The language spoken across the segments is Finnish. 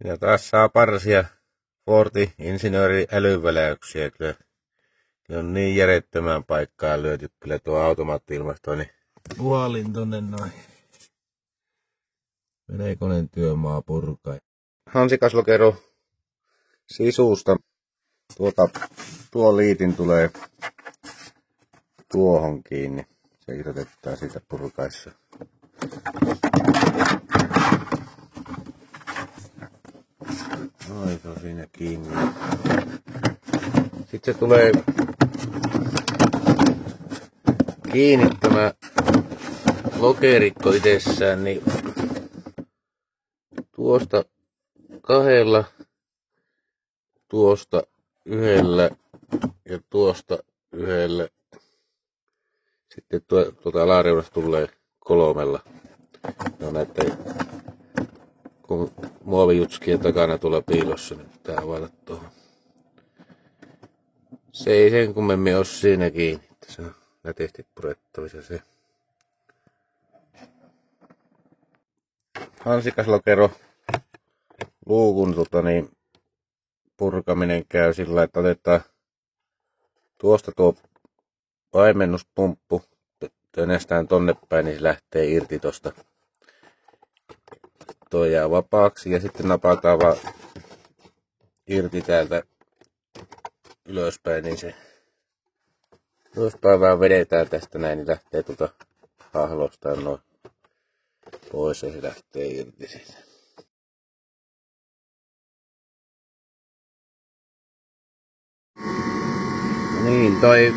Ja taas saa parsia Forti insinööri älyväläyksiä. Kyllä on niin järjettömään paikkaan lyöty kyllä tuo automaatti-ilmastoinnin puhalin tonne noin. Venekoneen työmaa purkai. Hansikaslokero sisusta. Tuo liitin tulee tuohon kiinni. Se irrotetaan siitä purkaessa. Noin, se on siinä kiinni. Sitten se tulee kiinni tämä lokerikko itsessään, niin tuosta kahdella, tuosta yhdellä ja tuosta yhdellä. Sitten tuota alareunasta tulee 3. No näiden, kun muovijutskien takana tuolla piilossa, niin pitää avata tuohon. Se ei sen kummemmin ole siinä kiinni, että se on nätisti purettavissa se. Hansikaslokero luukun purkaminen käy sillä, että otetaan tuosta tuo paimennuspumppu, tönästään tonne päin, niin se lähtee irti tosta. Tuo jää vapaaksi ja sitten napataan vaan irti täältä ylöspäin, niin se ylöspäin vaan vedetään tästä näin, niin lähtee tuota hahlostaan noin pois ja se lähtee irti siitä. Niin, toi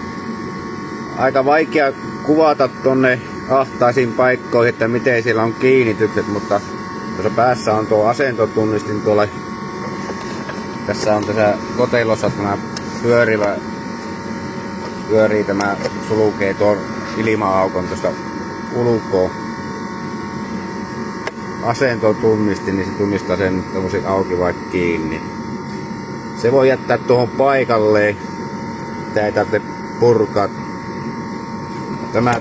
aika vaikea kuvata tonne ahtaisiin paikkoihin, että miten siellä on kiinnitykset, mutta tuossa päässä on tuo asentotunnistin tuolla. Tässä on tässä kotelossa tämä pyörii tämä sulkee tuon ilma-aukon tuosta ulkoa. Asentotunnistin, niin se tunnistaa sen tommosen auki vai kiinni. Se voi jättää tuohon paikalleen. Tää ei tarvitse purkaa. Tämä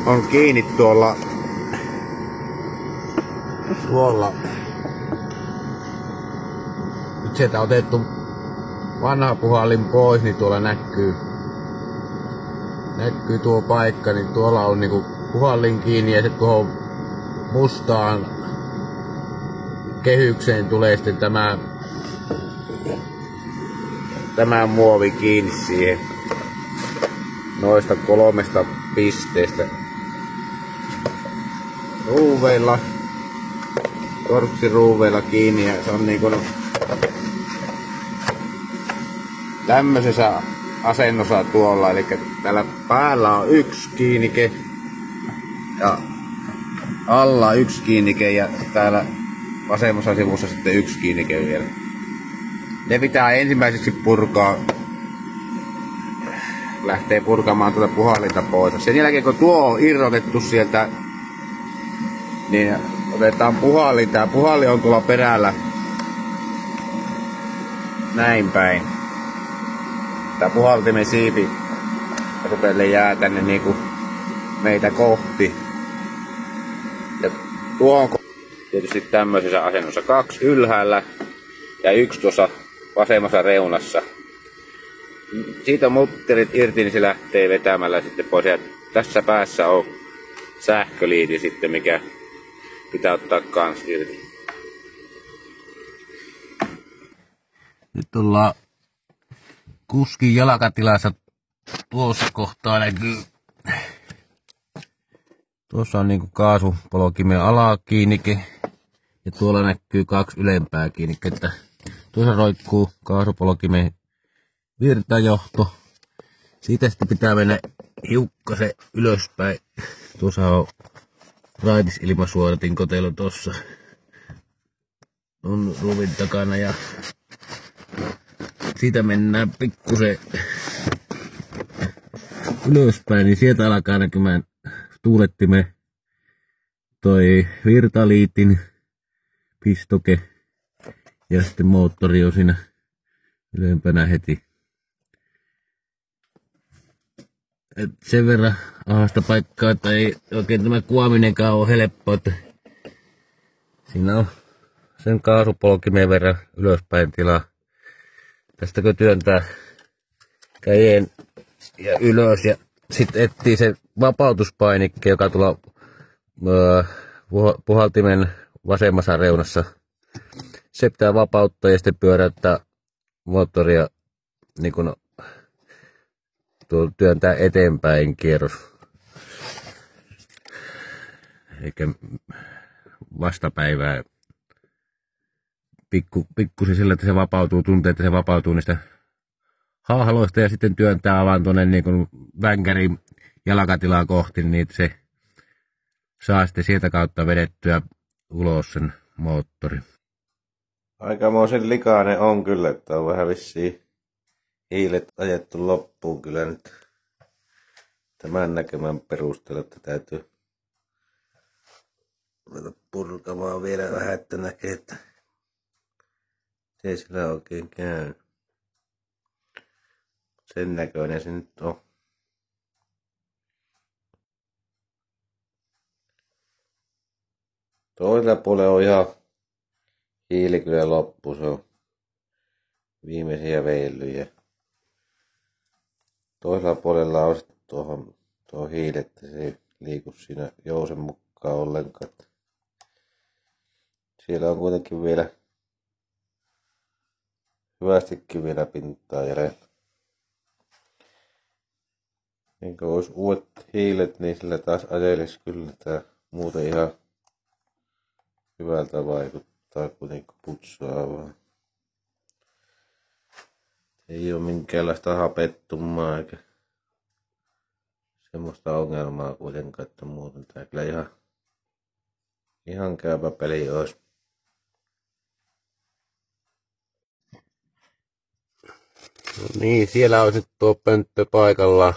on kiinni tuolla. Nyt sieltä on otettu vanha puhallin pois, niin tuolla näkyy tuo paikka, niin tuolla on niinku puhallin kiinni ja sitten tuohon mustaan kehykseen tulee sitten tämä muovi kiinni siihen noista 3 pisteestä. Ruuveilla, torksiruuveilla kiinni ja se on niinku tämmöisessä asennossa tuolla, eli täällä päällä on 1 kiinnike ja alla 1 kiinnike ja täällä vasemmassa sivussa sitten 1 kiinnike vielä. Ne pitää ensimmäiseksi purkaa, lähtee purkamaan tuota puhallinta pois. Sen jälkeen kun tuo on irrotettu sieltä, niin otetaan puhallin. Tää puhallin on tuolla perällä näin päin. Tää puhaltimen siipi rupelle jää tänne niinku meitä kohti. Ja tuo on tietysti tämmöisessä asennossa 2 ylhäällä ja 1 tuossa vasemmassa reunassa. Siitä on mutterit irti, niin se lähtee vetämällä sitten pois. Ja tässä päässä on sähköliiti sitten, mikä pitää ottaa kans irti. Nyt ollaan kuskin jalkatilassa. Tuossa kohtaa näkyy. Tuossa on niinku kaasupolkimen alakiinnike. Ja tuolla näkyy 2 ylempää kiinnikettä. Tuossa roikkuu kaasupolkimen virtajohto. Siitä sitten pitää mennä hiukkasen ylöspäin. Tuossa on raitisilmasuodatin kotelo tossa. On ruuvin takana ja siitä mennään pikkusen ylöspäin, niin sieltä alkaa näkymään tuulettimen toi virtaliitin pistoke ja sitten moottori on siinä ylempänä heti. Et sen verran ahasta paikkaa, että ei oikein tämä kuvaminenkaan ole helppoa, että siinä on sen kaasupolkimeen verran ylöspäin tilaa. Tästä kun työntää käden ja ylös ja sitten etsii se vapautuspainikke, joka tuolla puhaltimen vasemmassa reunassa. Se pitää vapauttaa ja sitten pyöräyttää moottoria niin kun työntää eteenpäin kierros. Eikä vastapäivää. Pikkusen sillä, että se vapautuu, tuntee, että se vapautuu niistä haahaloista ja sitten työntää alan tuonne niin kuin vänkärin jalkatilaa kohti, niin se saa sitten sieltä kautta vedettyä ulos sen moottori. Aikamoisen likainen on kyllä, että on vähän vissiin hiilet ajettu loppuun kyllä nyt tämän näkemän perusteella, että täytyy ruveta purkamaan vielä vähän, että näkee, että ei sillä oikein käy. Sen näköinen se nyt on. Toisella puolella on ihan hiili kyllä loppu, se on viimeisiä veilyjä. Toisella puolella on sitten tuohon hiili, että se ei liiku siinä jousen mukaan ollenkaan. Siellä on kuitenkin vielä hyvästikin vielä pintaa jäljellä. Niin kuin olisi uudet hiilet, niin sillä taas ajelisi kyllä tää muuten ihan hyvältä vaikuttaa, kuitenkin putsaavaa. Ei ole minkäänlaista hapettumaa eikä semmoista ongelmaa kuitenkaan, että muuten tää kyllä ihan käypä peli olisi. No niin, siellä on nyt tuo pönttö paikallaan.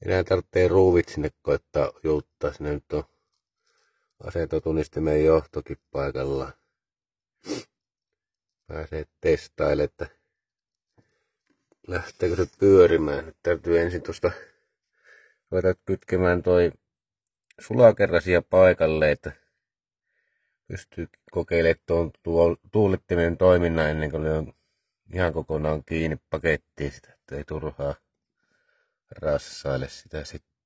Enää tarvitsee ruuvit sinne koittaa juuttaa. Sinne nyt on asetotunnistimen johtokin paikallaan. Pääsee testailemaan, että lähteekö se pyörimään. Nyt täytyy ensin tuosta ruveta kytkemään toi sulakerrasia paikalle, että pystyy kokeilemaan tuon tuulittimen toiminnan ennen kuin ne on ihan kokonaan kiinni pakettiin sitä, että ei turhaa rassaile sitä sitten.